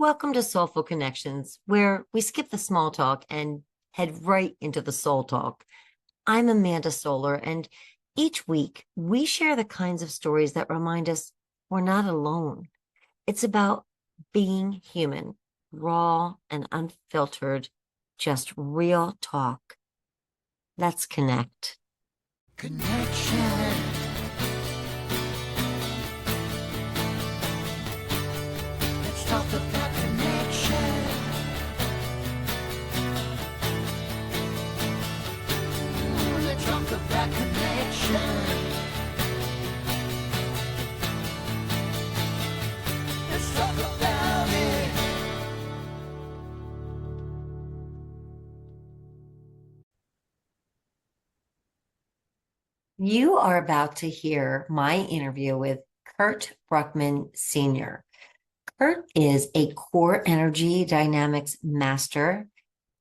Welcome to SolFul Connections, where we skip the small talk and head right into the soul talk. I'm Amanda Solar, and each week we share the kinds of stories that remind us we're not alone. It's about being human, raw and unfiltered, just real talk. Let's connect. Connection. Let's talk about connection. Let's talk about connection. Let's talk about it. You are about to hear my interview with Kurt Bruckmann Sr. Kurt is a core energy dynamics master.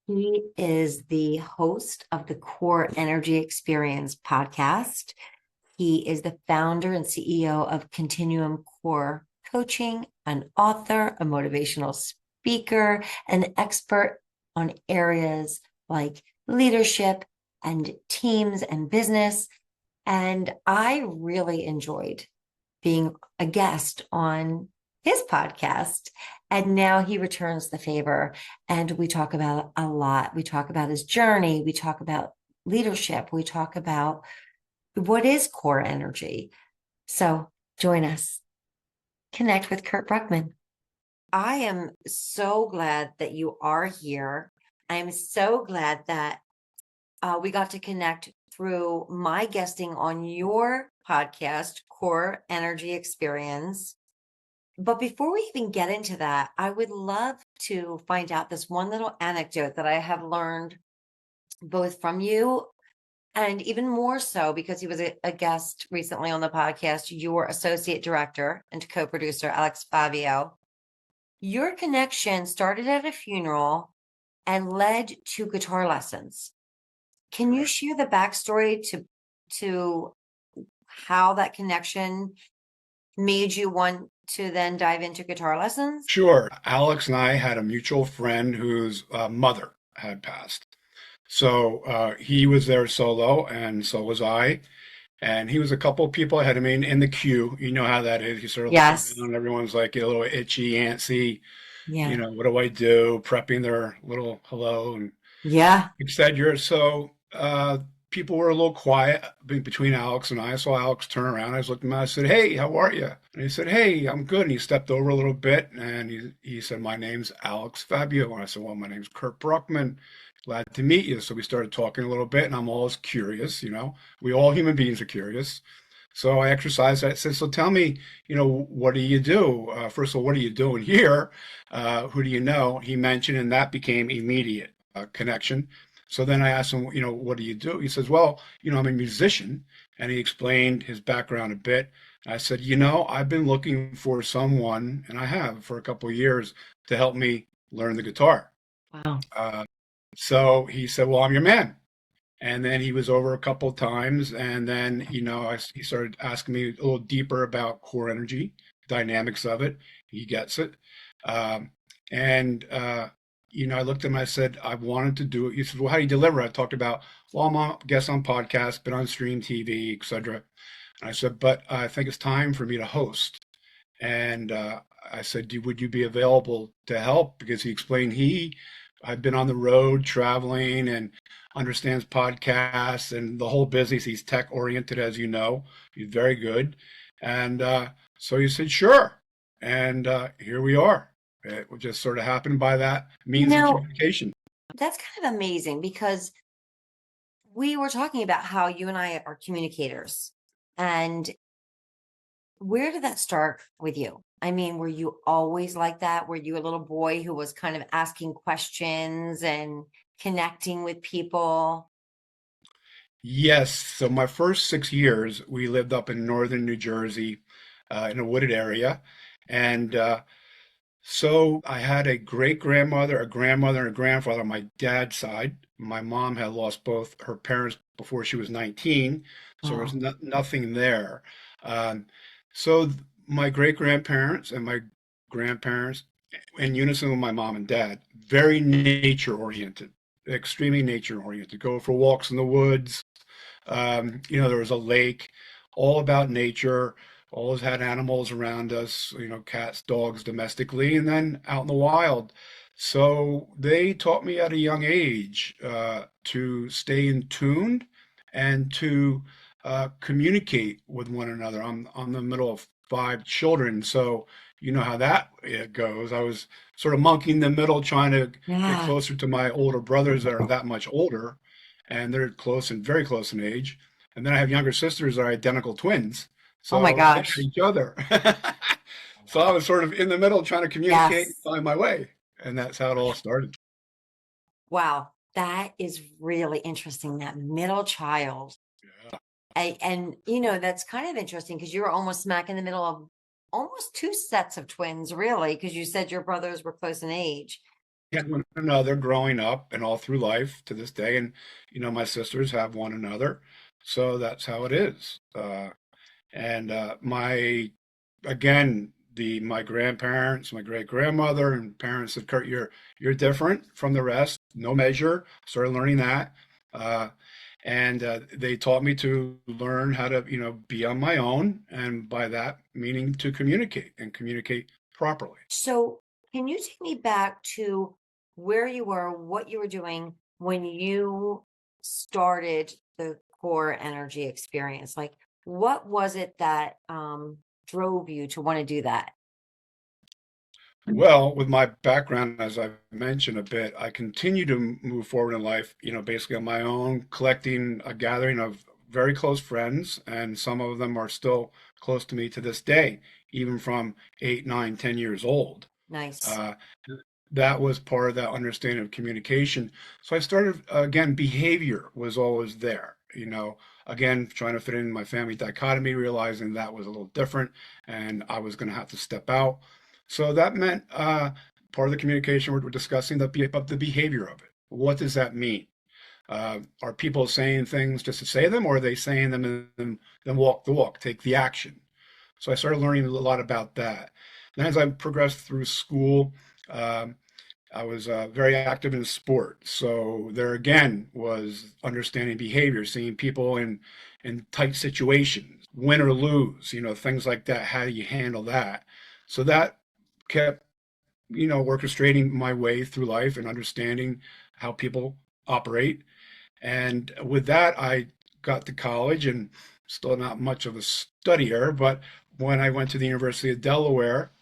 He is the host of the Core Energy Experience podcast. He is the founder and CEO of Continuum Core Coaching, an author, a motivational speaker, an expert on areas like leadership and teams and business. And I really enjoyed being a guest on his podcast. And now he returns the favor. And we talk about a lot. We talk about his journey. We talk about leadership. We talk about what is core energy. So join us. Connect with Kurt Bruckmann. I am so glad that you are here. I'm so glad that we got to connect through my guesting on your podcast, Core Energy Experience. But before we even get into that, I would love to find out this one little anecdote that I have learned both from you and even more so because he was a guest recently on the podcast, your associate director and co-producer, Alex Fabio. Your connection started at a funeral and led to guitar lessons. Can you share the backstory to how that connection made you want to then dive into guitar lessons? Sure. Alex and I had a mutual friend whose mother had passed. So he was there solo, and so was I. And he was a couple of people ahead of me in the queue. You know how that is. You sort of look Yes. around, everyone's like a little itchy, antsy. Yeah. What do I do? Prepping their little hello. And Yeah. instead, people were a little quiet between Alex and I. So Alex turned around. I was looking at him. I said, "Hey, how are you?" And he said, "Hey, I'm good." And he stepped over a little bit and he said, "My name's Alex Fabio." And I said, "Well, my name's Kurt Bruckmann. Glad to meet you." So we started talking a little bit, and I'm always curious. We all human beings are curious. So I exercised. I said, "So tell me, what do you do? First of all, what are you doing here? Who do you know?" He mentioned, and that became immediate connection. So then I asked him, "What do you do?" He says, "Well, I'm a musician." And he explained his background a bit. I said, "I've been looking for someone, and I have for a couple of years, to help me learn the guitar." Wow. So he said, "Well, I'm your man." And then he was over a couple of times. And then, he started asking me a little deeper about core energy, dynamics of it. He gets it. And I looked at him, I said, "I wanted to do it." He said, "Well, how do you deliver?" I talked about, "Well, I'm on guest on podcasts, been on stream TV, etc." And I said, "But I think it's time for me to host." And I said, Would you be available to help?" Because he explained I've been on the road traveling and understands podcasts and the whole business. He's tech oriented, as you know. He's very good. And so he said, "Sure." And here we are. It just sort of happened by that You means of know, communication. that's kind of amazing because we were talking about how you and I are communicators. And where did that start with you? I mean, were you always like that? Were you a little boy who was kind of asking questions and connecting with people? Yes. So my first 6 years, we lived up in northern New Jersey in a wooded area. And so I had a great grandmother, a grandmother, and a grandfather on my dad's side. My mom had lost both her parents before she was 19, so there was Oh, nothing there. Um, so my great grandparents and my grandparents in unison with my mom and dad, very nature oriented, extremely nature oriented. Go for walks in the woods. There was a lake, all about nature. Always had animals around us, cats, dogs domestically, and then out in the wild. So they taught me at a young age to stay in tune and to communicate with one another. I'm the middle of five children, so you know how that goes. I was sort of monkeying in the middle, trying to get Yeah. closer to my older brothers that are that much older, and they're close and very close in age. And then I have younger sisters that are identical twins, Oh my so they had gosh. each other. So I was sort of in the middle trying to communicate and Yes. find my way, and that's how it all started. Wow. That is really interesting. That middle child. And that's kind of interesting because you're almost smack in the middle of almost two sets of twins, really, because you said your brothers were close in age. Had one another growing up and all through life to this day, and my sisters have one another, so that's how it is. And my again, the my grandparents, my great grandmother, and parents said, "Kurt, you're different from the rest. No measure." Started learning that, uh, and they taught me to learn how to be on my own, and by that meaning to communicate and communicate properly. So, can you take me back to where you were, what you were doing when you started the core energy experience? Like, what was it that drove you to want to do that? Well, with my background, as I've mentioned a bit, I continue to move forward in life, basically on my own, collecting a gathering of very close friends, and some of them are still close to me to this day, even from 8, 9, 10 years old. Nice. Uh, that was part of that understanding of communication. So I started, again, behavior was always there, again, trying to fit in my family dichotomy, realizing that was a little different and I was going to have to step out. So that meant part of the communication we're discussing about the behavior of it. What does that mean? Are people saying things just to say them, or are they saying them and then walk the walk, take the action? So I started learning a lot about that. And as I progressed through school, um, I was very active in sport. So there again was understanding behavior, seeing people in tight situations, win or lose, things like that. How do you handle that? So that kept, orchestrating my way through life and understanding how people operate. And with that, I got to college and still not much of a studier, but when I went to the University of Delaware,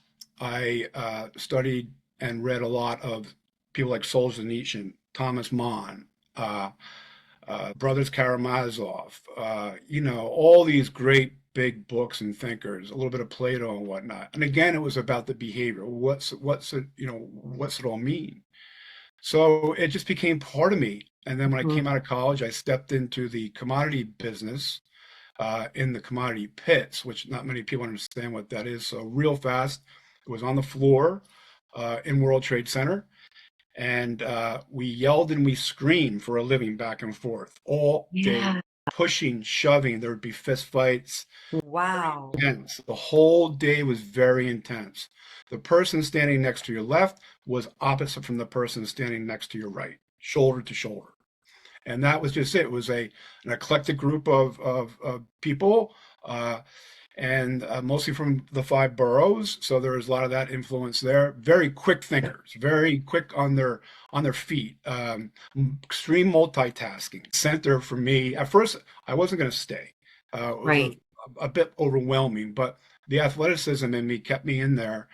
I studied and read a lot of people like Solzhenitsyn, Thomas Mann, uh, Brothers Karamazov, all these great big books and thinkers, a little bit of Plato and whatnot. And again, it was about the behavior. What's it all mean? So it just became part of me. And then when I came Mhm. out of college, I stepped into the commodity business in the commodity pits, which not many people understand what that is. So real fast, it was on the floor in World Trade Center, and we yelled and we screamed for a living back and forth all day, Yeah. pushing, shoving. There would be fist fights, very Wow. intense. The whole day was very intense. The person standing next to your left was opposite from the person standing next to your right, shoulder to shoulder. And that was just it. It was an eclectic group of people, uh, and mostly from the five boroughs. So there was a lot of that influence there. Very quick thinkers, very quick on their feet. Extreme multitasking. Center for me. At first, I wasn't going to stay. It was Right. a bit overwhelming, but the athleticism in me kept me in there,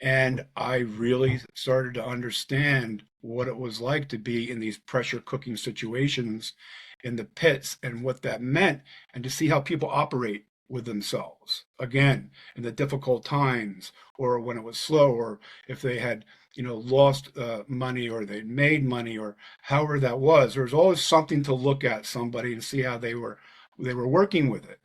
and I really started to understand what it was like to be in these pressure cooking situations in the pits and what that meant, and to see how people operate with themselves. Again, in the difficult times, or when it was slow, or if they had, lost money or they made money, or however that was, there was always something to look at somebody and see how they were working with it,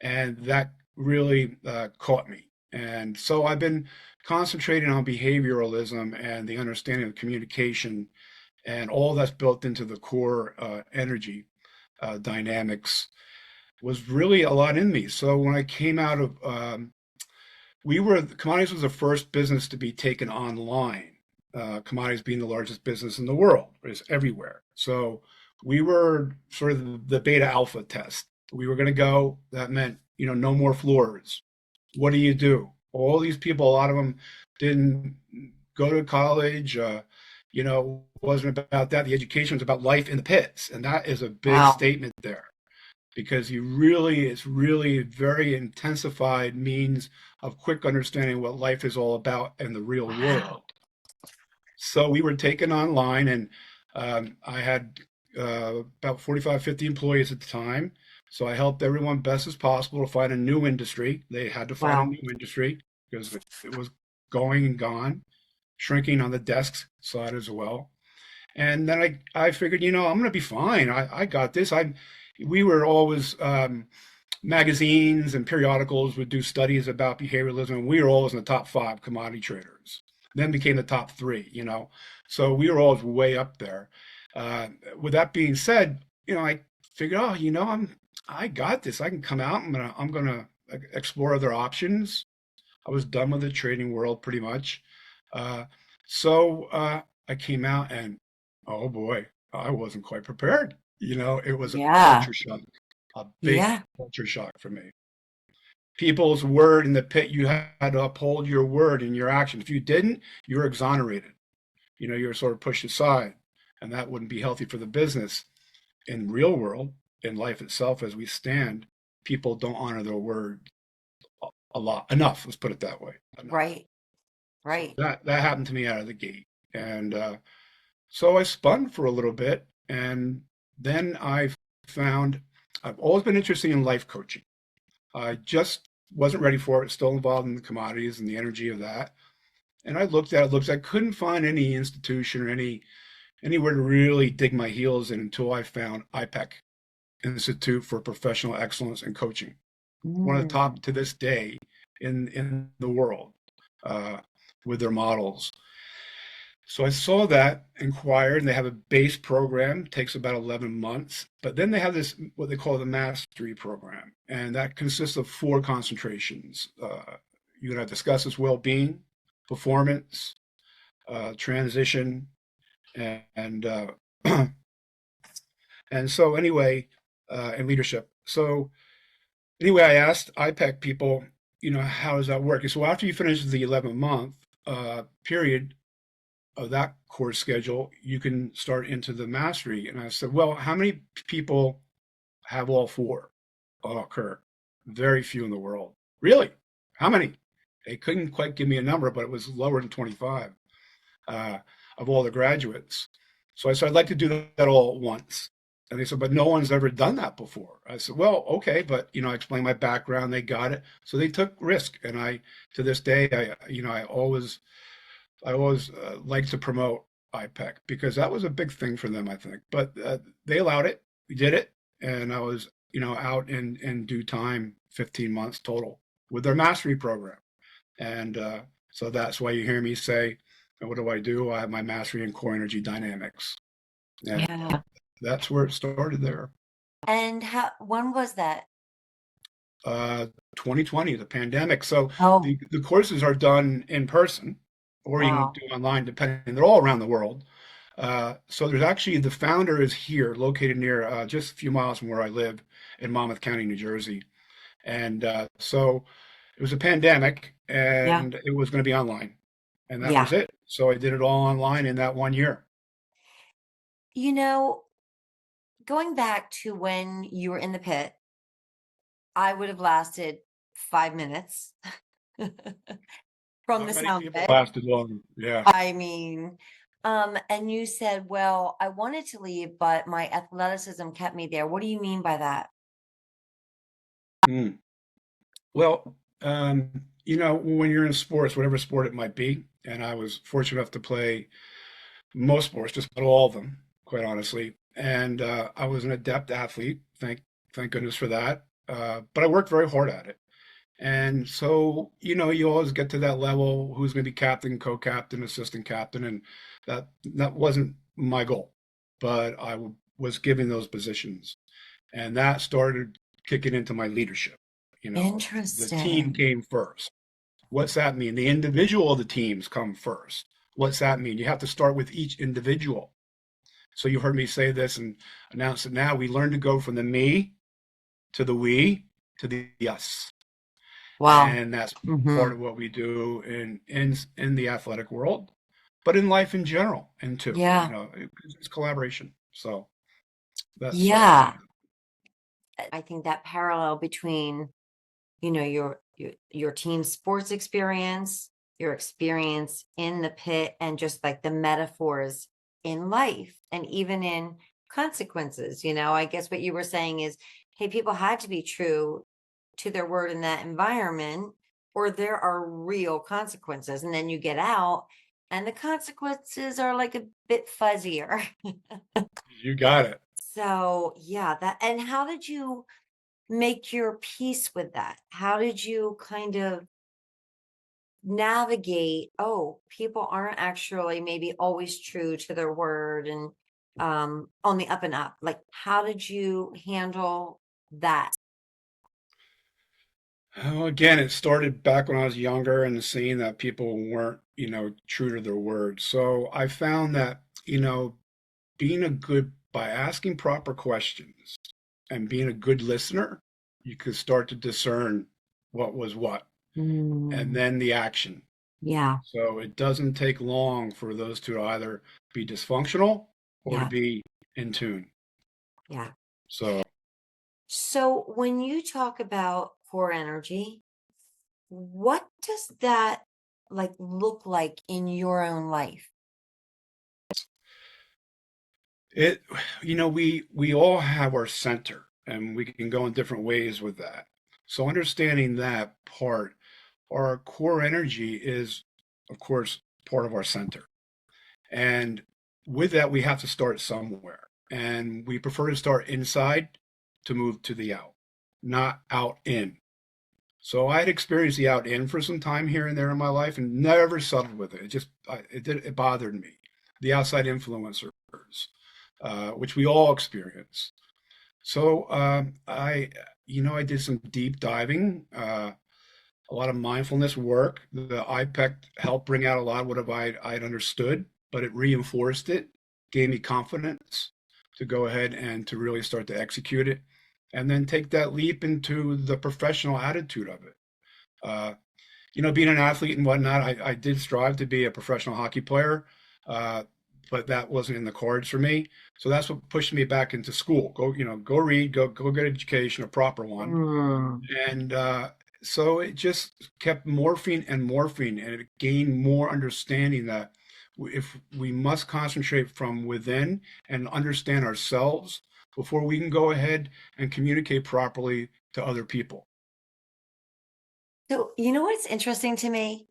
and that really caught me. And so I've been concentrating on behavioralism and the understanding of communication and all that's built into the core energy dynamics was really a lot in me. So when I came out of Commodities was the first business to be taken online. Commodities being the largest business in the world, is everywhere. So we were sort of the beta alpha test. We were going to go. That meant, no more floors. What do you do? All these people, a lot of them didn't go to college. Wasn't about that. The education was about life in the pits, and that is a big Wow. statement there because it's really very intensified means of quick understanding what life is all about in the real Wow. world. So we were taken online, and I had about 45, 50 employees at the time. So I helped everyone best as possible to find a new industry. They had to find a Wow. new industry because it was going and gone, shrinking on the desk side as well. And then I figured, I'm going to be fine. I got this. We were always magazines and periodicals would do studies about behavioralism, and we were always in the top five commodity traders. Then became the top three. So we were always way up there. With that being said, I figured, oh, I got this. I can come out. I'm gonna explore other options. I was done with the trading world pretty much. Uh, so I came out and oh boy, I wasn't quite prepared. It was a Yeah. culture shock, a big Yeah. culture shock for me. People's word in the pit, you had to uphold your word in your action. If you didn't, you were exonerated. You were sort of pushed aside, and that wouldn't be healthy for the business. In real world, in life itself, as we stand, people don't honor their word a lot enough. Let's put it that way. Enough. Right. So Right. that happened to me out of the gate, and so I spun for a little bit, and then I found I've always been interested in life coaching. I just wasn't ready for it, still involved in the commodities and the energy of that. And I looked, I couldn't find any institution or anywhere to really dig my heels in until I found IPEC, Institute for Professional Excellence in Coaching, one of the Mm. top to this day in the world uh, with their models. So I saw that, inquired, and they have a base program, takes about 11 months. But then they have this, what they call the mastery program, and that consists of four concentrations. You're going to discuss as well-being, performance, transition, and and so anyway, and leadership. So anyway, I asked IPEC people, how does that work? So after you finish the 11-month period, of that course schedule, you can start into the mastery. And I said, well, how many people have all four? Oh, Kurt, very few in the world. Really? How many? They couldn't quite give me a number, but it was lower than 25 uh, of all the graduates. So I said, I'd like to do that all at once. And they said, but no one's ever done that before. I said, well, okay, but I explained my background. They got it, so they took risk. And to this day, I always like to promote IPEC because that was a big thing for them, I think. But they allowed it. We did it, and I was, out in due time, 15 months total with their mastery program. And so that's why you hear me say, what do I do? I have my mastery in core energy dynamics, and Yeah. that's where it started there. And when was that? Uh, 2020, the pandemic. So Oh, the courses are done in person, or you can wow. do online, depending. They're all around the world. So there's actually the founder is here, located near just a few miles from where I live in Monmouth County, New Jersey. And so it was a pandemic, Yeah. and it was going to be online, and that was Yeah. it. So I did it all online in that one year. You know, going back to when you were in the pit, I would have lasted 5 minutes from Not the many sound of people it. lasted long. Yeah. I mean, and you said, well, I wanted to leave, but my athleticism kept me there. What do you mean by that? Mm. Well, when you're in sports, whatever sport it might be, and I was fortunate enough to play most sports, just about all of them, quite honestly. And I was an adept athlete. Thank goodness for that. But I worked very hard at it. And so, you always get to that level, who's going to be captain, co-captain, assistant captain, and that wasn't my goal, but was given those positions, and that started kicking into my leadership. The team Interesting. came first. What's that mean? The individual of the teams come first. What's that mean? You have to start with each individual. So you heard me say this and announce it now. We learn to go from the me to the we to the us. Wow. And that's part Hmm. of what we do in the athletic world, but in life in general, and too, Yeah. it's collaboration. So that's what we Yeah. do. I think that parallel between, your team sports experience, your experience in the pit, and just like the metaphors in life and even in consequences. I guess what you were saying is, hey, people had to be true to their word in that environment, or there are real consequences. And then you get out, and the consequences are like a bit fuzzier. You got it. So, yeah, and how did you make your peace with that? How did you kind of navigate, oh, people aren't actually maybe always true to their word and on the up and up? Like, how did you handle that? Well, again, it started back when I was younger and seeing that people weren't, true to their word. So I found that, being a good, by asking proper questions and being a good listener, you could start to discern what was what, and Mm, then the action. yeah, So it doesn't take long for those to either be dysfunctional or to yeah, be in tune. yeah. So So when you talk about core energy, what does that like look like in your own life? it, we all have our center, and we can go in different ways with that. So understanding that part, our core energy is, of course, part of our center. And with that, we have to start somewhere. And we prefer to start inside to move to the out, not out in. So I had experienced the out in for some time here and there in my life and never settled with it. It bothered me. The outside influencers, which we all experience. So I did some deep diving, a lot of mindfulness work. The IPEC helped bring out a lot of what I'd understood, but it reinforced it, gave me confidence to go ahead and to really start to execute it, and then take that leap into the professional attitude of it. Uh, Being an athlete and whatnot, I did strive to be a professional hockey player, uh, but that wasn't in the cards for me. So that's what pushed me back into school. Go read, go get education, a proper one, Mm. and so it just kept morphing and morphing, and it gained more understanding that if we must concentrate from within and understand ourselves before we can go ahead and communicate properly to other people. So, you know what's interesting to me?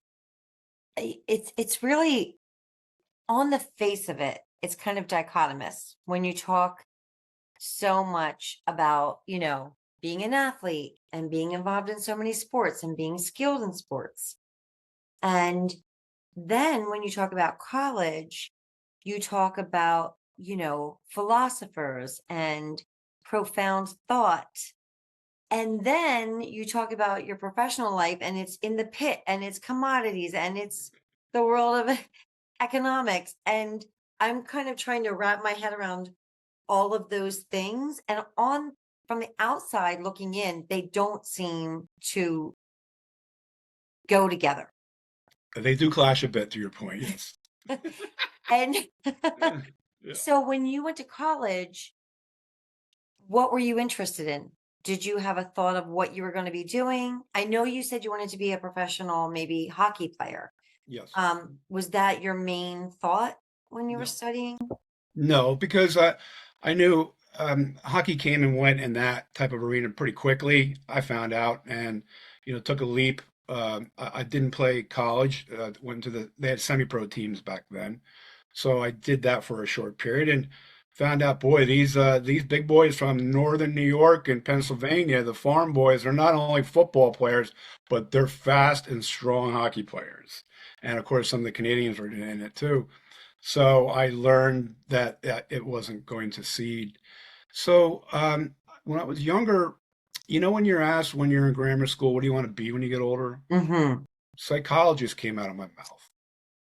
It's really on the face of it, it's kind of dichotomous when you talk so much about, being an athlete and being involved in so many sports and being skilled in sports. And then when you talk about college, you talk about, philosophers and profound thought. And then you talk about your professional life, and it's in the pit, and it's commodities, and it's the world of economics. And I'm kind of trying to wrap my head around all of those things. And from the outside looking in, they don't seem to go together. They do clash a bit, to your point, yes. And Yeah, yeah, so when you went to college, what were you interested in? Did you have a thought of what you were going to be doing? I know you said you wanted to be a professional, maybe hockey player. yes. Was that your main thought when you were No, studying? no, because I knew hockey came and went in that type of arena pretty quickly. I found out and took a leap. I didn't play college. Went to they had semi-pro teams back then, so I did that for a short period and found out, boy, these big boys from northern New York and Pennsylvania, the farm boys, are not only football players, but they're fast and strong hockey players. And of course, some of the Canadians were in it too. So I learned that it wasn't going to seed. So when I was younger, when you're asked when you're in grammar school, what do you want to be when you get older? Mm-hmm. psychologist came out of my mouth.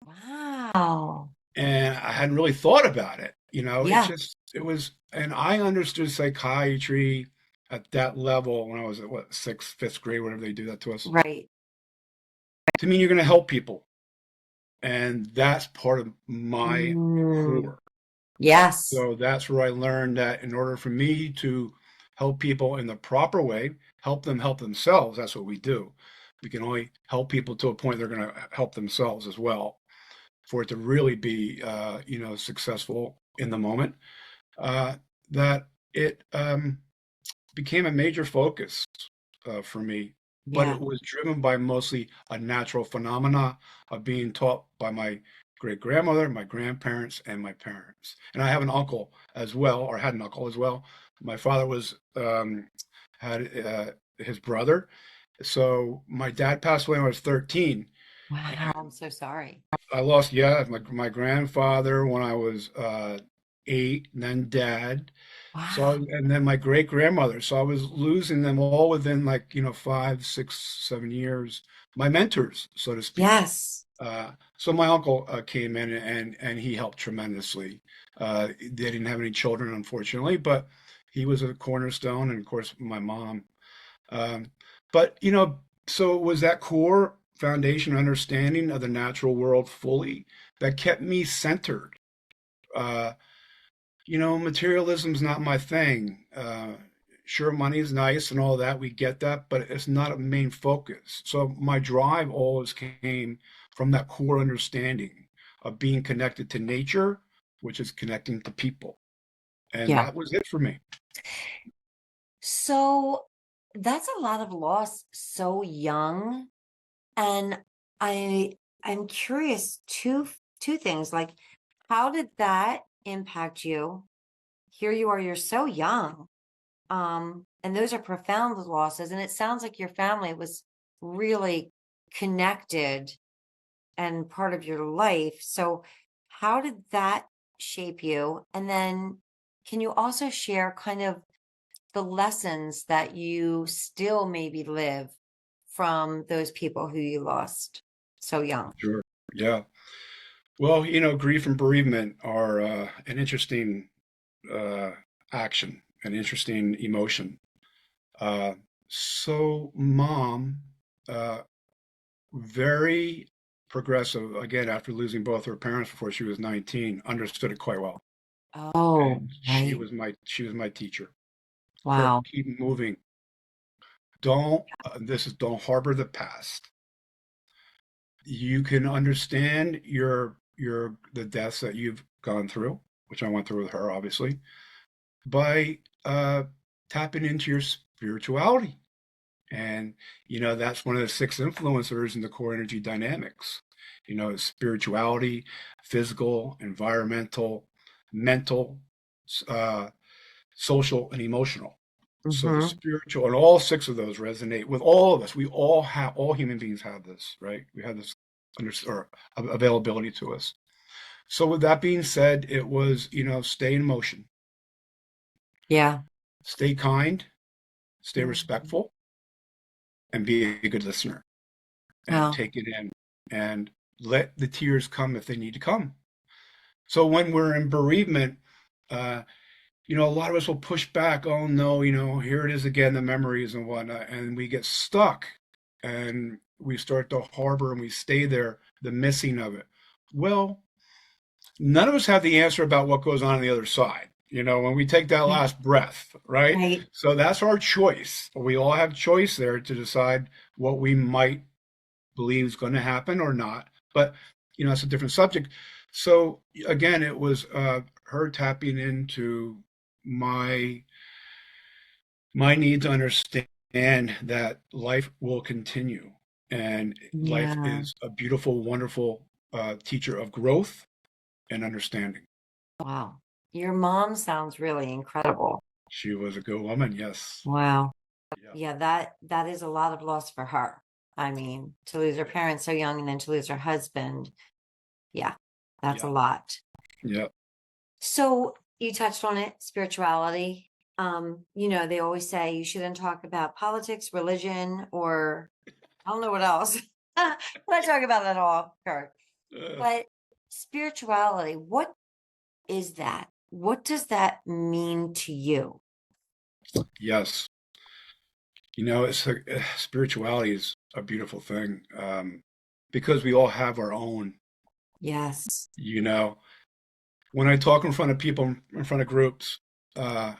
Wow. And I hadn't really thought about it. Yeah. It was, and I understood psychiatry at that level when I was at what, sixth, fifth grade, whatever they do that to us, Right. to mean you're going to help people. And that's part of my Mm, core. yes. So that's where I learned that in order for me to help people in the proper way, help them help themselves, that's what we do. We can only help people to a point they're going to help themselves as well for it to really be, successful in the moment. Uh, that it became a major focus for me, but Yeah. it was driven by mostly a natural phenomena of being taught by my great grandmother, my grandparents, and my parents. And I have an uncle as well, or had an uncle as well. My father had his brother. So my dad passed away when I was 13. Wow. I'm so sorry. I lost, yeah, my grandfather when I was 8, and then dad. Wow. And then my great grandmother. So I was losing them all within, like, 5, 6, 7 years. My mentors, so to speak. Yes. So my uncle came in and he helped tremendously. They didn't have any children, unfortunately, but he was a cornerstone, and of course my mom. Um, but so it was that core foundation understanding of the natural world fully that kept me centered. Uh, Materialism's not my thing. Sure, money's nice and all that. We get that, but it's not a main focus. So my drive always came from that core understanding of being connected to nature, which is connecting to people. And Yeah. that was it for me. So that's a lot of loss so young. And I'm curious two things. Like, how did that impact you? Here you are, you're so young. And those are profound losses. And it sounds like your family was really connected and part of your life. So how did that shape you? And then can you also share kind of the lessons that you still maybe live from those people who you lost so young? Sure. Yeah. Well, grief and bereavement are an interesting uh, action, an interesting emotion. Uh, so, mom, uh, very progressive, again, after losing both her parents before she was 19, understood it quite well. Oh, And right. she was my teacher. Kurt, Wow. keep moving. Don't harbor the past. You can understand the deaths that you've gone through, which I went through with her, obviously, by tapping into your spirituality. And, that's one of the 6 influencers in the core energy dynamics. Spirituality, physical, environmental, mental, uh, social, and emotional. So the Hmm. spiritual, and all 6 of those resonate with all of us. All human beings have this, right? We have this availability to us. So with that being said, it was, stay in motion, Yeah. stay kind, stay Mhm. respectful, and be a good listener and Wow. take it in and let the tears come if they need to come. So when we're in bereavement, uh, a lot of us will push back. Oh no, here it is again, the memories and whatnot, and we get stuck and we start to harbor and we stay there, the missing of it. Well, none of us have the answer about what goes on the other side. When we take that Yeah. last breath, right? Right. So that's our choice. We all have choice there to decide what we might believe is going to happen or not. But it's a different subject. So again, it was her tapping into my need to understand that life will continue, and life Yeah. is a beautiful, wonderful teacher of growth and understanding. Wow. Your mom sounds really incredible. She was a good woman, yes. Wow. Yeah, Yeah, that is a lot of loss for her. I mean, to lose her parents so young and then to lose her husband. Yeah, that's a yeah, lot. yeah. So you touched on it, spirituality. They always say you shouldn't talk about politics, religion, or I don't know what else. We're not talking about that at all, Kurt. Uh, But spirituality, what is that? What does that mean to you? yes. It's spirituality is a beautiful thing, because we all have our own, Yes. you know. When I talk in front of people, in front of groups, uh,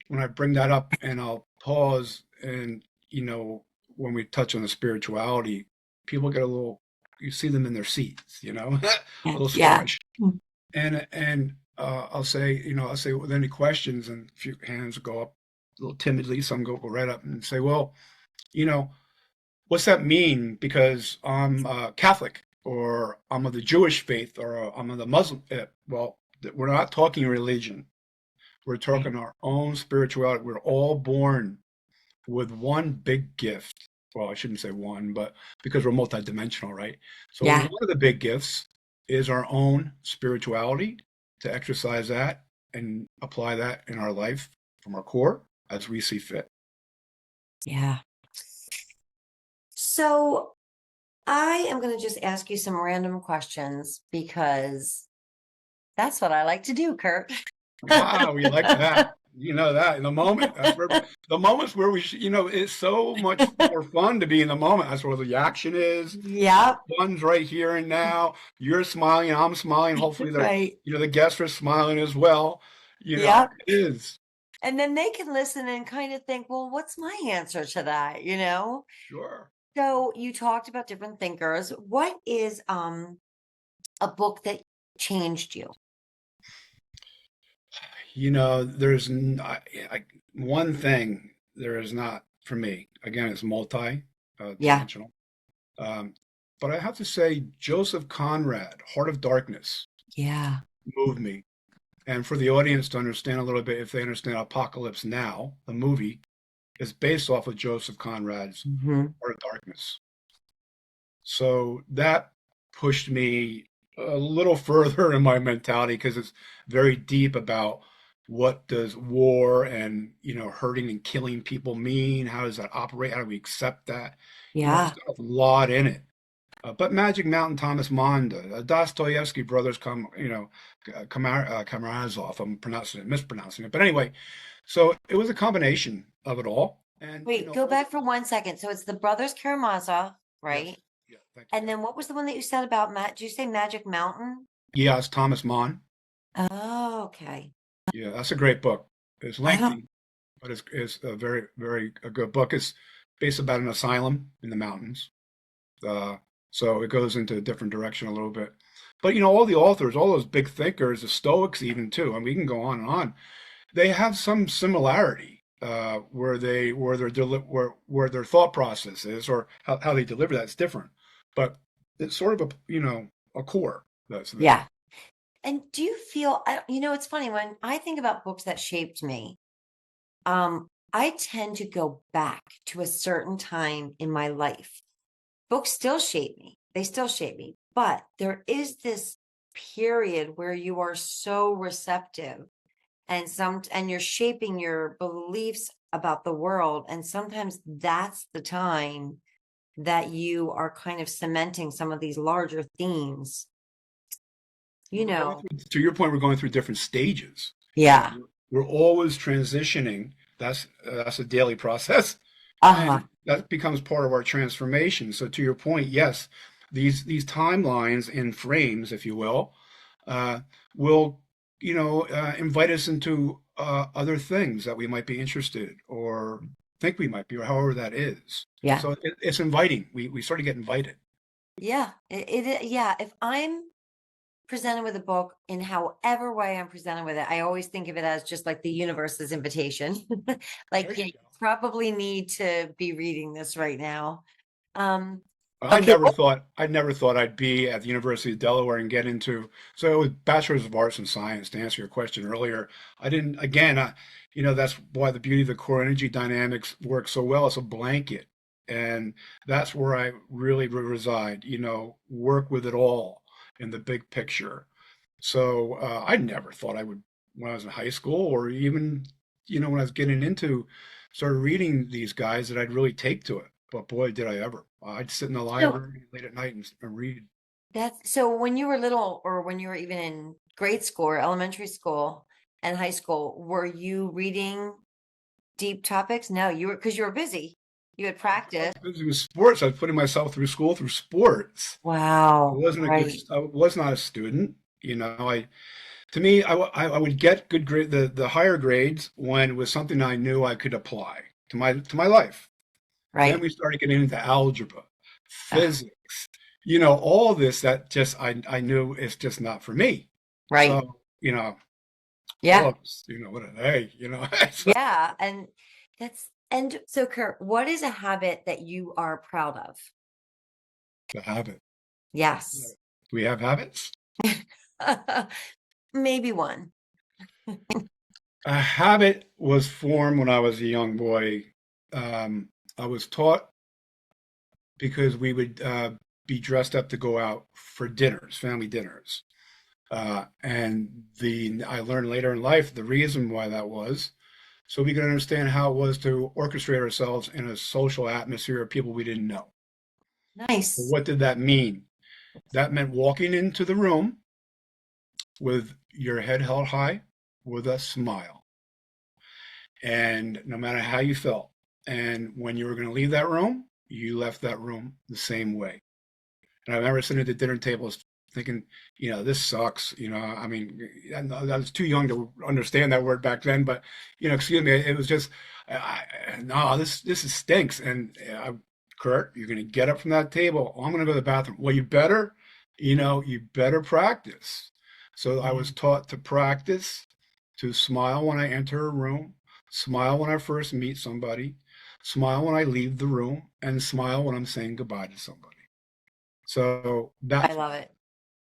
when I bring that up and I'll pause and, when we touch on the spirituality, people get a little, you see them in their seats, a Yeah. little Yeah. squished. And I'll say, with any questions, and a few hands go up a little timidly, some go right up and say, well, you know, what's that mean? Because I'm Catholic, or I'm of the Jewish faith, or I'm of the Muslim. Well, we're not talking religion. We're Right. talking our own spirituality. We're all born with one big gift. Well, I shouldn't say one, but because we're multidimensional, right? So Yeah. one of the big gifts is our own spirituality, to exercise that and apply that in our life from our core as we see fit. Yeah. So I am going to just ask you some random questions because that's what I like to do, Kurt. Ah, we like that. You know that in the moment. That's where the moments where it's so much more fun to be in the moment. That's where the action is. The Yep. fun's right here and now. You're smiling, I'm smiling. Hopefully Right. the guests are smiling as well. Yep. It is. And then they can listen and kind of think, well, what's my answer to that? Sure. So you talked about different thinkers. What is a book that changed you? There's one thing there is not for me. Again, it's multi Yeah. dimensional. Um, but I have to say, Joseph Conrad, Heart of Darkness, Yeah. moved me. And for the audience to understand a little bit, if they understand Apocalypse Now, the movie is based off of Joseph Conrad's Hmm. Heart of Darkness. So that pushed me a little further in my mentality, because it's very deep about what does war and hurting and killing people mean? How does that operate? How do we accept that? It's Yeah. got a lot in it. But Magic Mountain, Thomas Mann, Dostoevsky brothers, Karamazov. I'm mispronouncing it. But anyway, so it was a combination of it all. And, Wait, go back for 1 second. So it's the Brothers Karamazov, yes, right? yeah, thank you. And then what was the one that you said about Matt? Did you say Magic Mountain? Yeah, it's Thomas Mann. Oh, okay. Yeah, that's a great book. It's I don't. lengthy, but it's a very, very a good book. It's based about an asylum in the mountains. Uh, so it goes into a different direction a little bit. But all the authors, all those big thinkers, the Stoics even too, and we can go on and on. They have some similarity, where their thought process is, or how they deliver that's different. But it's sort of a core that's there. Yeah. And do you feel, it's funny when I think about books that shaped me, I tend to go back to a certain time in my life. Books still shape me. They still shape me. But there is this period where you are so receptive and you're shaping your beliefs about the world. And sometimes that's the time that you are kind of cementing some of these larger themes, you We're going know. through, to your point, we're going through different stages. Yeah. We're always transitioning. That's a daily process, Uh-huh. and that becomes part of our transformation. So to your point, yes, these timelines in frames, if you uh, will invite us into other things that we might be interested or think we might be, or however that is. Yeah. So it's inviting. We sort of get invited. Yeah. Yeah. If I'm presented with a book in however way I'm presented with it, I always think of it as just like the universe's invitation. There Like, you you go. probably need to be reading this right now. Um, I okay. never thought I'd be at the University of Delaware and get into, so it was Bachelor's of Arts and Science, to answer your question earlier. I didn't again, that's why the beauty of the core energy dynamics works so well. It's a blanket, and that's where I really reside. Work with it all in the big picture. So I never thought I would, when I was in high school, or even when I was getting into started reading these guys, that I'd really take to it. but boy, did I ever. I'd sit in the So library late at night and read. that's so when you were little, or when you were even in grade school or elementary school and high school, were you reading deep topics? No, you were, because you were busy. You had I practice. was busy with sports. I was putting myself through school through sports. I Wow. wasn't a good, Right. I was not a student. To me, I would get good grade, the higher grades when it was something I knew I could apply to my life. Then Right. we started getting into algebra, Ugh, physics, all this that just I knew it's just not for me. right. So, Yeah. books, what are they, Yeah. And so Kurt, what is a habit that you are proud of? the habit. Yes. Do we have habits? Maybe one. A habit was formed when I was a young boy. I was taught because we would be dressed up to go out for dinners, family dinners. And I learned later in life the reason why that was, so we could understand how it was to orchestrate ourselves in a social atmosphere of people we didn't know. Well, Nice. what did that mean? That meant walking into the room with your head held high, with a smile, and no matter how you felt. And when you were going to leave that room, you left that room the same way. And I remember sitting at the dinner tables thinking, this sucks. I mean, I was too young to understand that word back then, but, excuse me, it was just, no, this is stinks. And Kurt, you're going to get up from that table. Oh, I'm going to go to the bathroom. Well, you better practice. So I was Yeah. taught to practice, to smile when I enter a room, smile when I first meet somebody, smile when I leave the room, and smile when I'm saying goodbye to somebody. So I that's love it.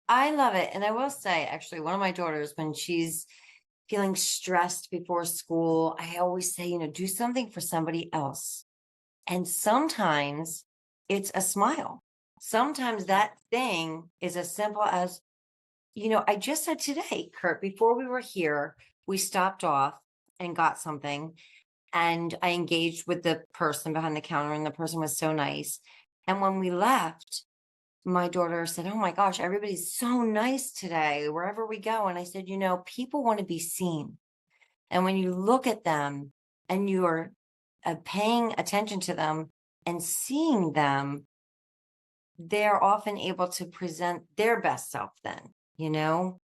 I love it. And I will say, actually, one of my daughters, when she's feeling stressed before school, I always say, do something for somebody else. And sometimes it's a smile. Sometimes that thing is as simple as, I just said today, Kurt, before we were here, we stopped off and got something. And I engaged with the person behind the counter, and the person was so nice. And when we left, my daughter said, "Oh my gosh, everybody's so nice today, wherever we go." And I said, people want to be seen. And when you look at them and you're paying attention to them and seeing them, they're often able to present their best self then. So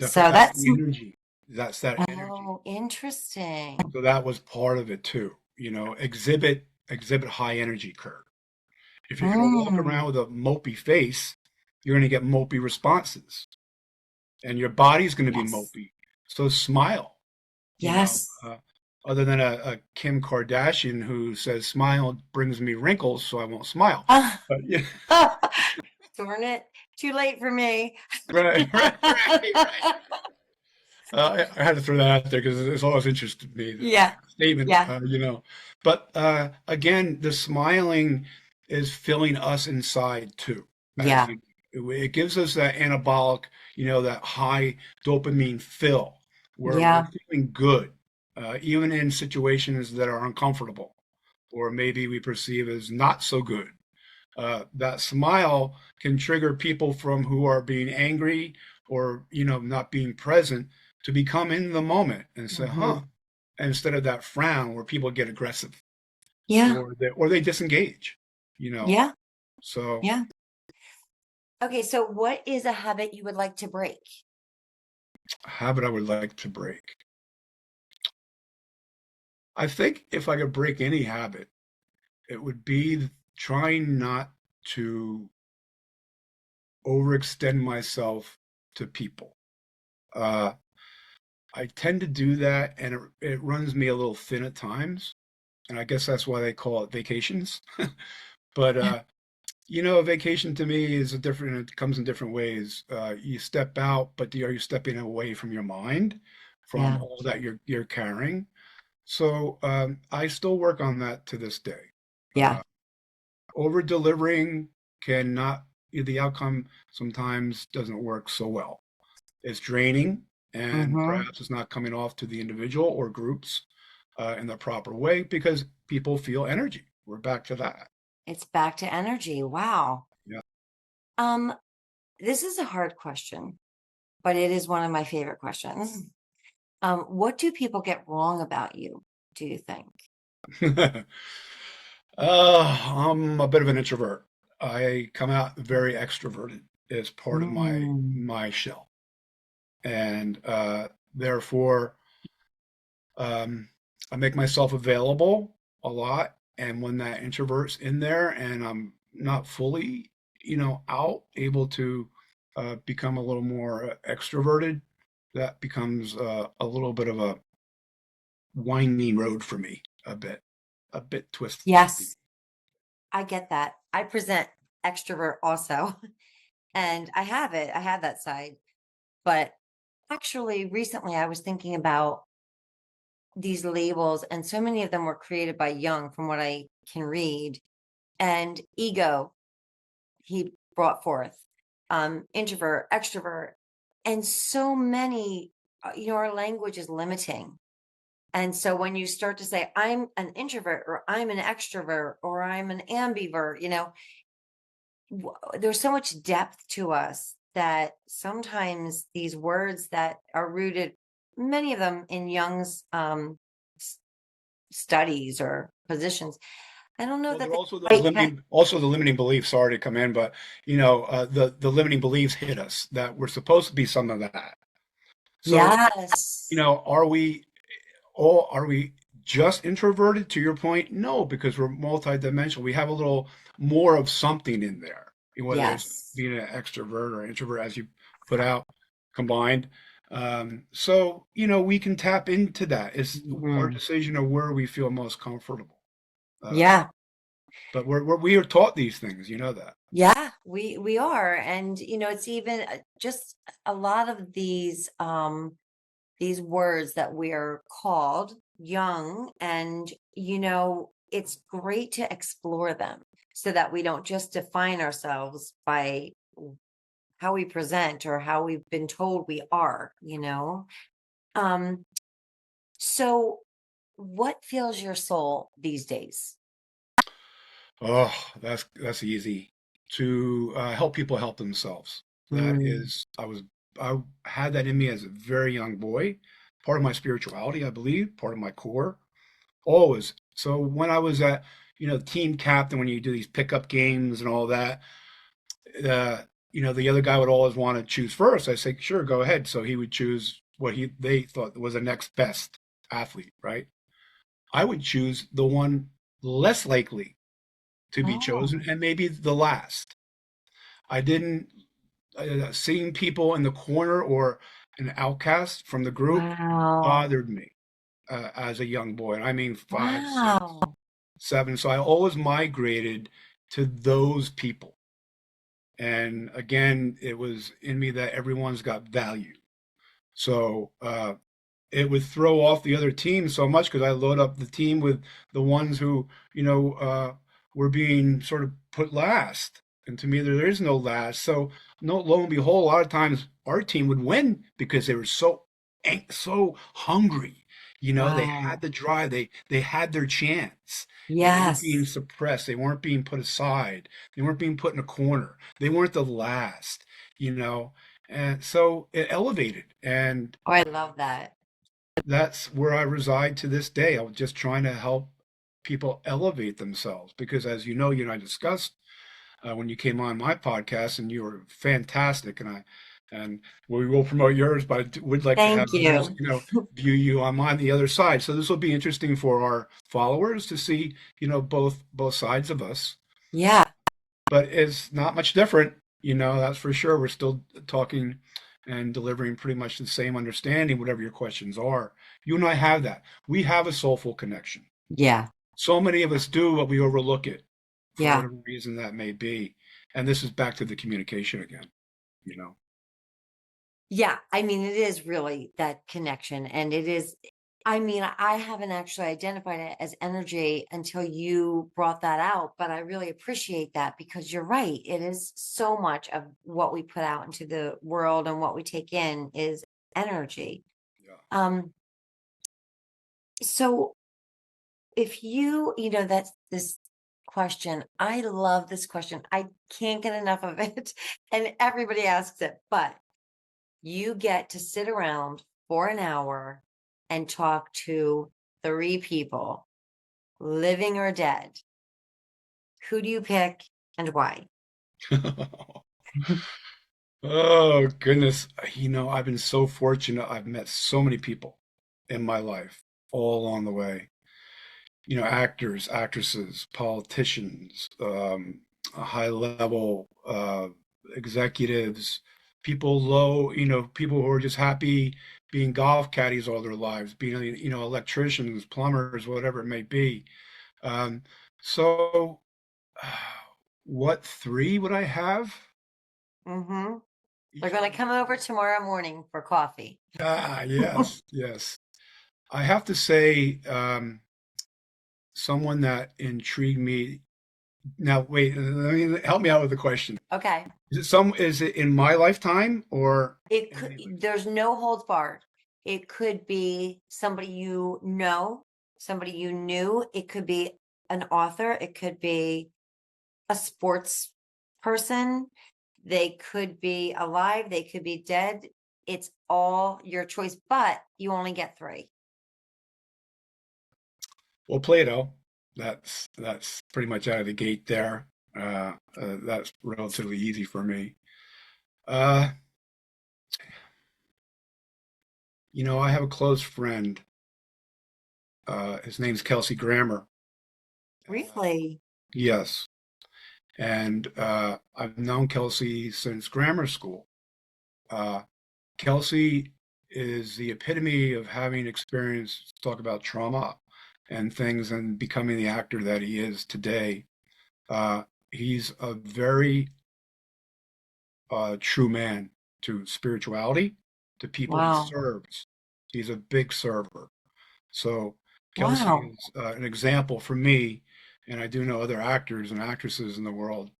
that's that's, the energy. That's that energy. oh, interesting. So that was part of it too. Exhibit high energy, Kurt. If you're going to walk Mm, around with a mopey face, you're going to get mopey responses, and your body's going to be yes. mopey. So smile. You know, Yes. uh, other than a Kim Kardashian who says smile brings me wrinkles, so I won't smile. Ah, But yeah, darn it. Too late for me. right, right, right. I had to throw that out there because it's always interested me, the Yeah. statement, Yeah. But again, the smiling is filling us inside too. As Yeah. it gives us that anabolic, that high dopamine fill where we're Yeah. feeling good, even in situations that are uncomfortable or maybe we perceive as not so good. That smile can trigger people from who are being angry or not being present to become in the moment and say, huh, Hmm. instead of that frown where people get aggressive Yeah. or they disengage, you know. Yeah. So Yeah. Okay. So, what is a habit you would like to break? a habit I would like to break. I think if I could break any habit, it would be trying not to overextend myself to people. Uh, I tend to do that, and it runs me a little thin at times. And I guess that's why they call it vacations. But Yeah. a vacation to me is it comes in different ways. You step out, but are you stepping away from your mind, from Yeah. all that you're carrying? So I still work on that to this day. Yeah. Over delivering cannot the outcome sometimes doesn't work so well. It's draining, and Hmm. perhaps it's not coming off to the individual or groups in the proper way because people feel energy. we're back to that. It's back to energy. Wow. Yeah. Um, this is a hard question, but it is one of my favorite questions. What do people get wrong about you, do you think? I'm a bit of an introvert. I come out very extroverted as part of Mm, my shell, and therefore um, I make myself available a lot. And when that introvert's in there, and I'm not fully, out able to become a little more extroverted, that becomes a little bit of a winding road for me, a bit twisty. yes, I get that. I present extrovert also, and I have it. I have that side. But actually, recently I was thinking about these labels, and so many of them were created by Jung, from what I can read. And ego, he brought forth, introvert, extrovert, and so many, our language is limiting. And so when you start to say, I'm an introvert, or I'm an extrovert, or I'm an ambivert, there's so much depth to us that sometimes these words that are rooted, many of them in Jung's s- studies or positions, I don't know Well, that there are they also those quite limiting, also the limiting beliefs. Sorry to come in, but the limiting beliefs hit us that we're supposed to be some of that. So, yes, are we just introverted to your point? No, because we're multidimensional. We have a little more of something in there, whether it's yes. being an extrovert or introvert, as you put out combined. So, we can tap into that. It's our Mhm. decision of where we feel most comfortable. Uh, Yeah, but we are taught these things, you know that. yeah, we are. And it's even just a lot of these words that we're called young, and it's great to explore them so that we don't just define ourselves by how we present or how we've been told we are. um so what fills your soul these days? Oh, that's easy to help people help themselves. That Mm. is, I had that in me as a very young boy. Part of my spirituality, I believe, part of my core, always. So when I was at, team captain, when you do these pickup games and all that, the other guy would always want to choose first. I say, sure, go ahead. So he would choose what they thought was the next best athlete, right? I would choose the one less likely to be chosen Oh, and maybe the last. I didn't, seeing people in the corner or an outcast from the group wow, bothered me as a young boy. And I mean, 5, 6, wow. 7. So I always migrated to those people. And again, it was in me that everyone's got value. So it would throw off the other team so much because I load up the team with the ones who, were being sort of put last. And to me, there is no last. So, no, lo and behold, a lot of times our team would win because they were so hungry. They had Wow. the drive. They had their chance. They weren't being Yes. suppressed. They weren't being put aside. They weren't being put in a corner. They weren't the last. And so it elevated. And Oh, I love that. that's where I reside to this day. I'm just trying to help people elevate themselves because, as you and I discussed when you came on my podcast, and you were fantastic. And we will promote yours, but I would like to have Thank others, you. view you. I'm on the other side, so this will be interesting for our followers to see, both sides of us. Yeah. But it's not much different, that's for sure. We're still talking and delivering pretty much the same understanding, whatever your questions are. You and I have that. We have a soulful connection. Yeah. So many of us do, but we overlook it for Yeah. whatever reason that may be. And this is back to the communication again, you know. Yeah, I mean, it is really that connection. And it is, I mean, I haven't actually identified it as energy until you brought that out, but I really appreciate that because you're right. It is so much of what we put out into the world and what we take in is energy. Yeah. Um, so if that's this question. I love this question. I can't get enough of it. And everybody asks it, but you get to sit around for an hour and talk to three people, living or dead. Who do you pick and why? Oh, goodness. I've been so fortunate. I've met so many people in my life all along the way. Actors, actresses, politicians, high level executives, people low, people who are just happy being golf caddies all their lives, being, electricians, plumbers, whatever it may be. Um, so, what three would I have? Mm-hmm. They're Each going one. to come over tomorrow morning for coffee. Yes, yes. I have to say, someone that intrigued me. Now, wait, help me out with the question. Okay. Is it in my lifetime or It in could, anybody's? there's no holds barred. It could be somebody you know, somebody you knew. It could be an author. It could be a sports person. They could be alive. They could be dead. It's all your choice, but you only get three. Well, Plato, that's pretty much out of the gate there. That's relatively easy for me. Uh, I have a close friend. His name's Kelsey Grammer. Really? Yes, and I've known Kelsey since grammar school. Uh, Kelsey is the epitome of having experienced talk about trauma and things and becoming the actor that he is today. He's a very true man to spirituality, to people he Wow. serves. He's a big server. So Kelsey Wow. is an example for me, and I do know other actors and actresses in the world,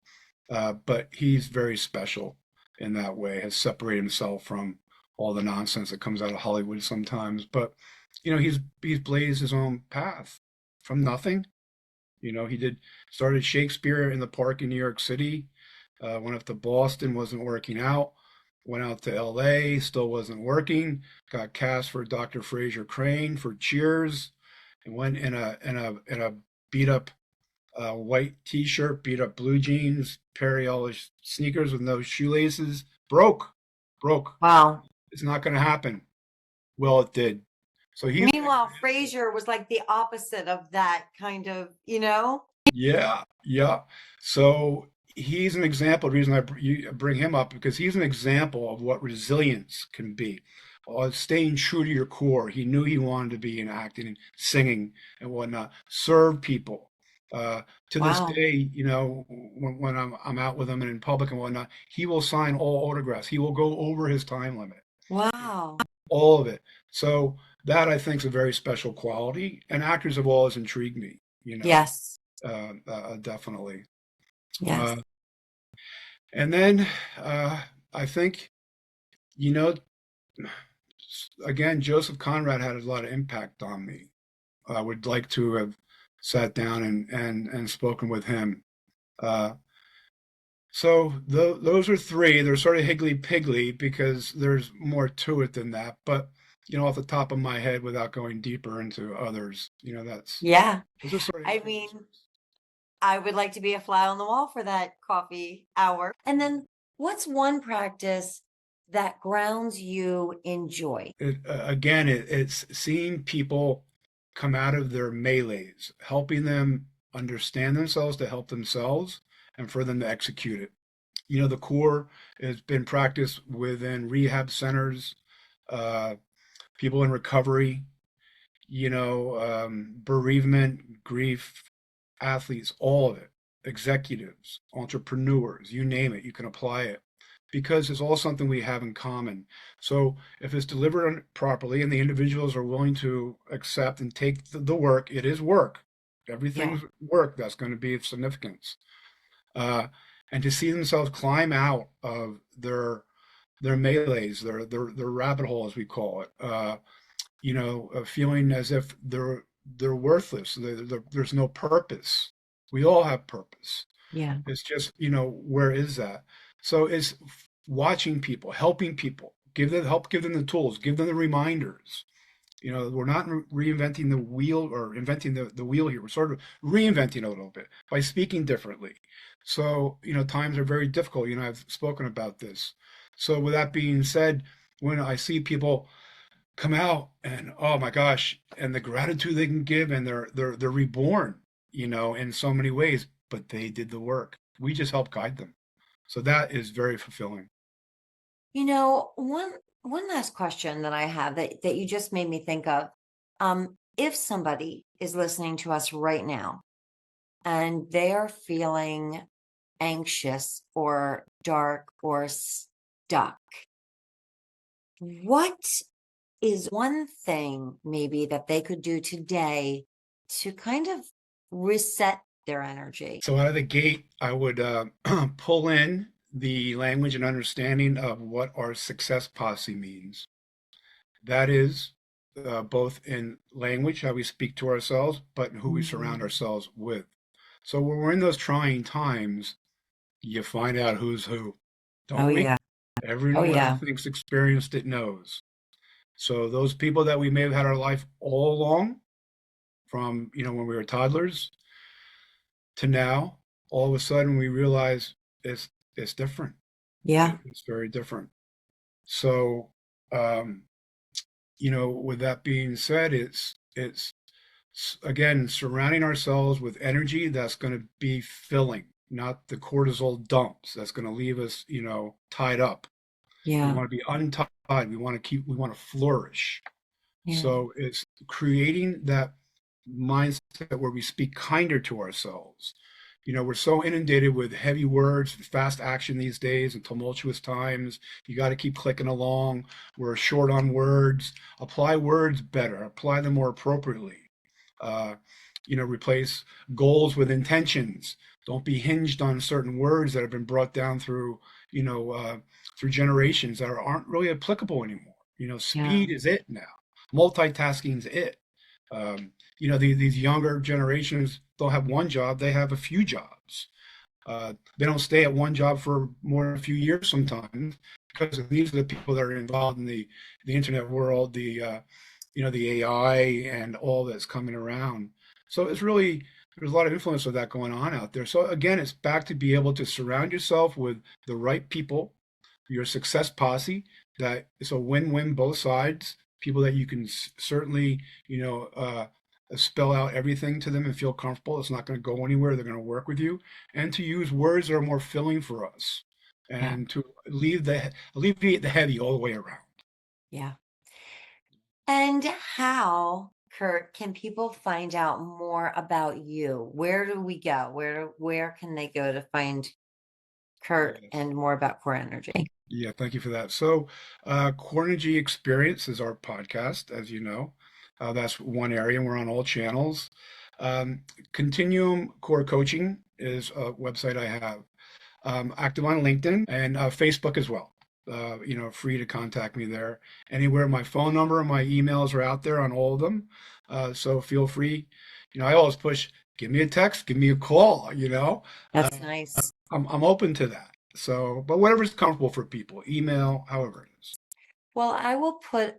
but he's very special in that way, has separated himself from all the nonsense that comes out of Hollywood sometimes. But he's blazed his own path from nothing. He started Shakespeare in the Park in New York City, went up to Boston, wasn't working out, went out to LA, still wasn't working, got cast for Dr. Fraser Crane for Cheers, and went in a beat up white t-shirt, beat up blue jeans, Perry sneakers with no shoelaces, broke. Wow. It's not going to happen. Well, it did. So he's an Meanwhile, example. Frasier was like the opposite of that kind of. Yeah, yeah. So he's an example. The reason I bring him up because he's an example of what resilience can be. Staying true to your core. He knew he wanted to be in acting and singing and whatnot. Serve people. To this Wow. day, when I'm out with him and in public and whatnot, he will sign all autographs. He will go over his time limit. Wow. All of it. So that I think is a very special quality, and actors have always intrigued me. Yes. Definitely. Yes. Uh, and then I think, you know, again, Joseph Conrad had a lot of impact on me. I would like to have sat down and spoken with him. Uh, so those are three. They're sort of higgly-piggly because there's more to it than that. But, off the top of my head, without going deeper into others, Yeah. those are sort of I mean, I would like to be a fly on the wall for that coffee hour. And then what's one practice that grounds you in joy? again, it's seeing people come out of their melees, helping them understand themselves to help themselves and for them to execute it. The core has been practiced within rehab centers, uh, people in recovery, bereavement, grief, athletes, all of it, executives, entrepreneurs, you name it, you can apply it because it's all something we have in common. So if it's delivered properly and the individuals are willing to accept and take the work, it is work. Yeah. Everything's work that's going to be of significance. Uh, and to see themselves climb out of their melees, their rabbit hole, as we call it, feeling as if they're worthless. There's no purpose. We all have purpose. Yeah. It's just, where is that? So it's watching people, helping people, give them the tools, give them the reminders. We're not reinventing the wheel or inventing the wheel here. We're sort of reinventing a little bit by speaking differently. So, times are very difficult. I've spoken about this. So with that being said, when I see people come out and oh my gosh, and the gratitude they can give and they're reborn, in so many ways, but they did the work. We just help guide them. So that is very fulfilling. One last question that I have that you just made me think of. If somebody is listening to us right now and they are feeling anxious or dark or stuck, what is one thing maybe that they could do today to kind of reset their energy? So out of the gate, I would pull in the language and understanding of what our success posse means. That is both in language, how we speak to ourselves, but in who we surround Mhm. ourselves with. So when we're in those trying times, you find out who's who, Oh, don't we? yeah. Oh, Everyone I yeah. think's experienced it knows. So those people that we may have had our life all along, from when we were toddlers to now, all of a sudden we realize it's different. Yeah. It's very different. So, um, with that being said, it's again surrounding ourselves with energy that's going to be filling, not the cortisol dumps that's going to leave us, tied up. We Yeah. want to be untied. We want to flourish. Yeah. So it's creating that mindset where we speak kinder to ourselves. We're so inundated with heavy words, fast action these days, and tumultuous times. You got to keep clicking along. We're short on words. Apply words better, apply them more appropriately. Uh, replace goals with intentions. Don't be hinged on certain words that have been brought down through generations that aren't really applicable anymore. Yeah. Speed is it now. Multitasking is it. These younger generations don't have one job; they have a few jobs. They don't stay at one job for more than a few years sometimes because these are the people that are involved in the internet world, the AI and all that's coming around. So there's a lot of influence of that going on out there. So again, it's back to be able to surround yourself with the right people, your success posse, that it's a win-win both sides, people that you can certainly, spell out everything to them and feel comfortable. It's not going to go anywhere. They're going to work with you, and to use words that are more filling for us, Yeah. and to alleviate the heavy all the way around. Yeah. And how, Kurt, can people find out more about you? Where do we go? Where can they go to find Kurt Yes. and more about core energy? Yeah, thank you for that. So, Cornergy Experience is our podcast, as you know. That's one area, and we're on all channels. Um, Continuum Core Coaching is a website I have. Active on LinkedIn and Facebook as well. Free to contact me there. Anywhere, my phone number and my emails are out there on all of them. So feel free. I always push, give me a text, give me a call. That's nice. I'm open to that. So, but whatever's comfortable for people, email, however it is. Well, I will put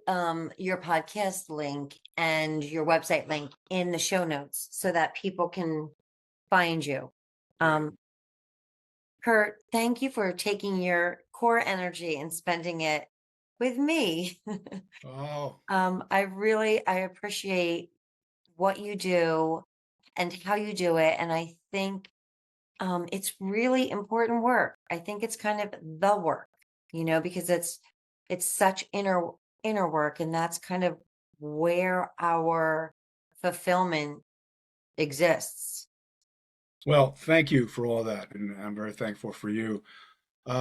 your podcast link and your website link in the show notes so that people can find you. Great. Um, Kurt, thank you for taking your core energy and spending it with me. Oh, I appreciate what you do and how you do it. And I think it's really important work. I think it's kind of the work, because it's such inner work, and that's kind of where our fulfillment exists. well, thank you for all that. And I'm very thankful for you.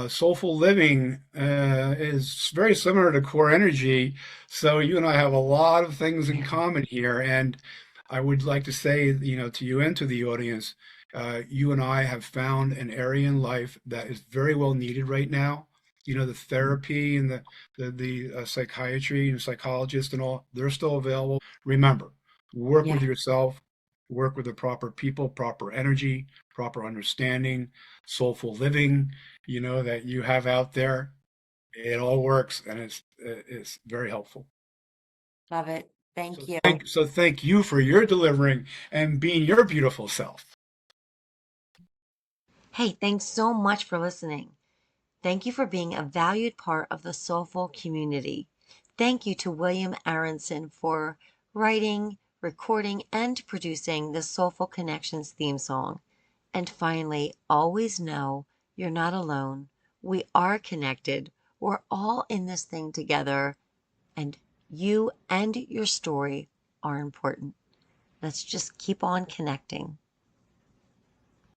Soulful living is very similar to core energy. So you and I have a lot of things in Yeah, common here. And I would like to say, to you and to the audience, you and I have found an area in life that is very well needed right now. The therapy and the psychiatry and psychologists and all, they're still available. Remember, work with yeah, yourself, work with the proper people, proper energy, proper understanding, soulful living, that you have out there. It all works, and it's very helpful. Love it. So Thank you. thank you for your delivering and being your beautiful self. Hey, thanks so much for listening. Thank you for being a valued part of the Soulful community. Thank you to William Aronson for writing, recording, and producing the Soulful Connections theme song. And finally, always know you're not alone. We are connected. We're all in this thing together, and you and your story are important. Let's just keep on connecting.